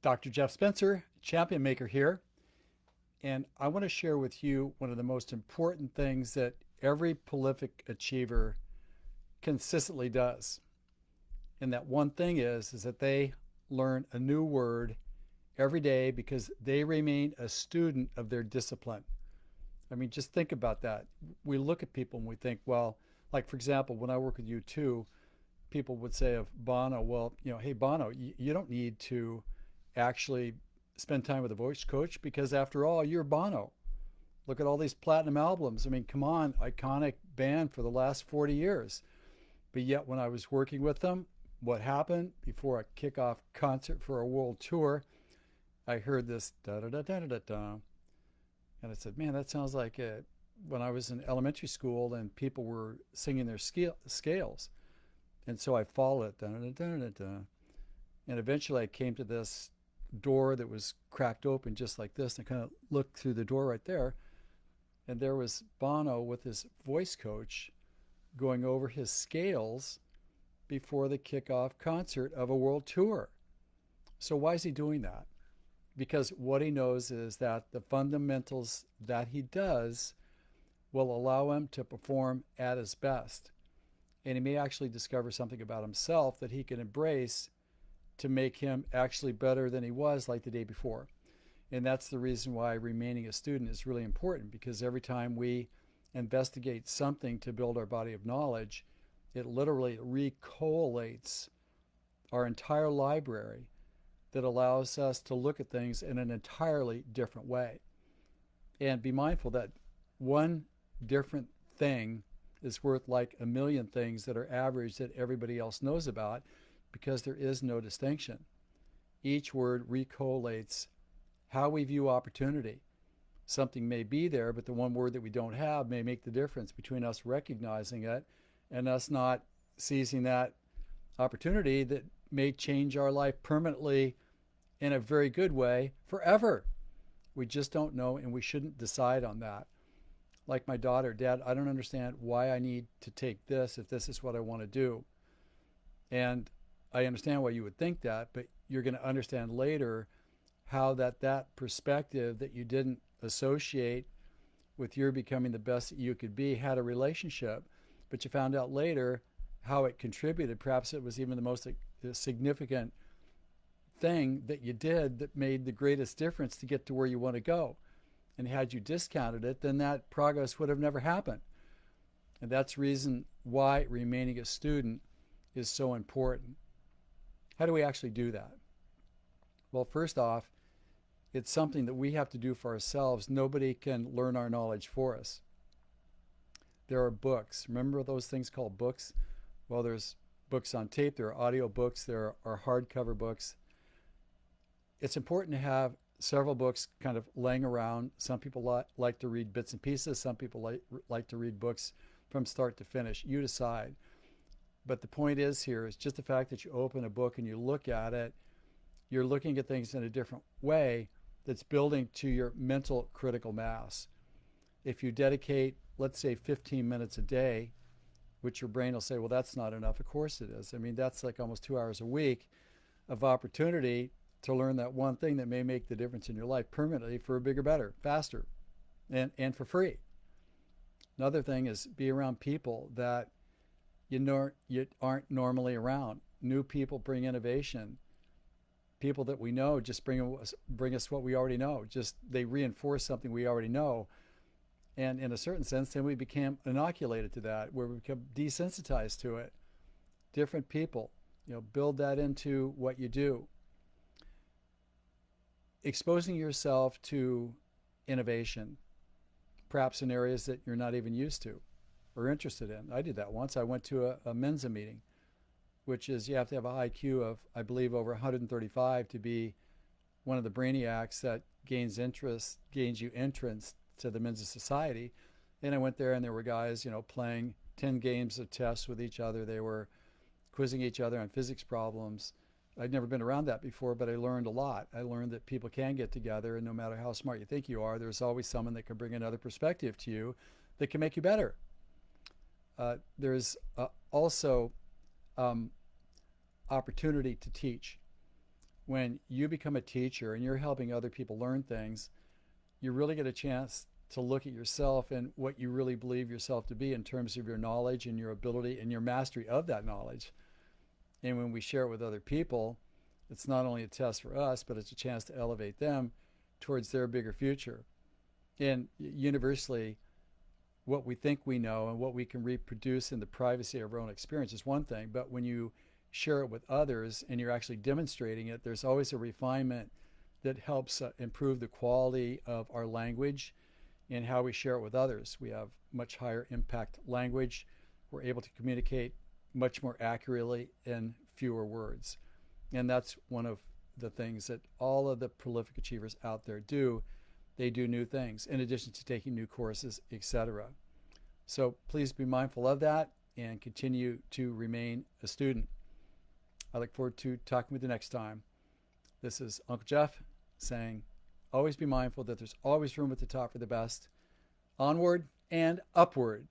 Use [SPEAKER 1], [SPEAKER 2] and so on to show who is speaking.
[SPEAKER 1] Dr. Jeff Spencer, Champion Maker here, and I want to share with you one of the most important things that every prolific achiever consistently does. And that one thing is that they learn a new word every day because they remain a student of their discipline. I mean, just think about that. We look at people and we think, well, like for example, when I work with you too, people would say of Bono, well, hey Bono, you don't need to actually spend time with a voice coach because after all, you're Bono. Look at all these platinum albums. I mean, come on, iconic band for the last 40 years. But yet, when I was working with them, what happened before a kickoff concert for a world tour, I heard this da da da da da da, and I said, "Man, that sounds like when I was in elementary school and people were singing their scales." And so I followed it, da da da da da, and eventually I came to this door that was cracked open just like this, and I kind of looked through the door right there, and there was Bono with his voice coach going over his scales before the kickoff concert of a world tour. So why is he doing that? Because what he knows is that the fundamentals that he does will allow him to perform at his best. And he may actually discover something about himself that he can embrace to make him actually better than he was like the day before. And that's the reason why remaining a student is really important, because every time we investigate something to build our body of knowledge, it literally recollates our entire library that allows us to look at things in an entirely different way. And be mindful that one different thing is worth like a million things that are average that everybody else knows about, because there is no distinction. Each word recollates how we view opportunity. Something may be there, but the one word that we don't have may make the difference between us recognizing it and us not seizing that opportunity that may change our life permanently in a very good way forever. We just don't know, and we shouldn't decide on that. Like my daughter, Dad, I don't understand why I need to take this if this is what I want to do. And I understand why you would think that, but you're going to understand later how that perspective that you didn't associate with your becoming the best that you could be had a relationship, but you found out later how it contributed. Perhaps it was even the most significant thing that you did that made the greatest difference to get to where you want to go. And had you discounted it, then that progress would have never happened. And that's the reason why remaining a student is so important. How do we actually do that? Well, first off, it's something that we have to do for ourselves. Nobody can learn our knowledge for us. There are books. Remember those things called books? Well, there's books on tape, there are audio books, there are hardcover books. It's important to have several books kind of laying around. Some people like to read bits and pieces. Some people like to read books from start to finish. You decide. But the point is here is just the fact that you open a book and you look at it, you're looking at things in a different way that's building to your mental critical mass. If you dedicate, let's say, 15 minutes a day, which your brain will say, well, that's not enough. Of course it is. I mean, that's like almost 2 hours a week of opportunity to learn that one thing that may make the difference in your life permanently for a bigger, better, faster, and for free. Another thing is be around people that you aren't normally around. New people bring innovation. People that we know just bring us what we already know. Just they reinforce something we already know. And in a certain sense, then we become inoculated to that, where we become desensitized to it. Different people, build that into what you do. Exposing yourself to innovation, perhaps in areas that you're not even used to or interested in. I did that once. I went to a Mensa meeting, which is you have to have an IQ of, I believe, over 135 to be one of the brainiacs that gains you entrance to the Mensa Society. And I went there and there were guys, playing 10 games of chess with each other. They were quizzing each other on physics problems. I'd never been around that before, but I learned a lot. I learned that people can get together, and no matter how smart you think you are, there's always someone that can bring another perspective to you that can make you better. There's also opportunity to teach. when you become a teacher and you're helping other people learn things, you really get a chance to look at yourself and what you really believe yourself to be in terms of your knowledge and your ability and your mastery of that knowledge. And when we share it with other people, it's not only a test for us, but it's a chance to elevate them towards their bigger future. And universally, what we think we know and what we can reproduce in the privacy of our own experience is one thing, but when you share it with others and you're actually demonstrating it, there's always a refinement that helps improve the quality of our language and how we share it with others. We have much higher impact language. We're able to communicate much more accurately in fewer words. And that's one of the things that all of the prolific achievers out there do. They do new things in addition to taking new courses, etc. So please be mindful of that and continue to remain a student. I look forward to talking with you next time. This is Uncle Jeff saying, always be mindful that there's always room at the top for the best. Onward and upward.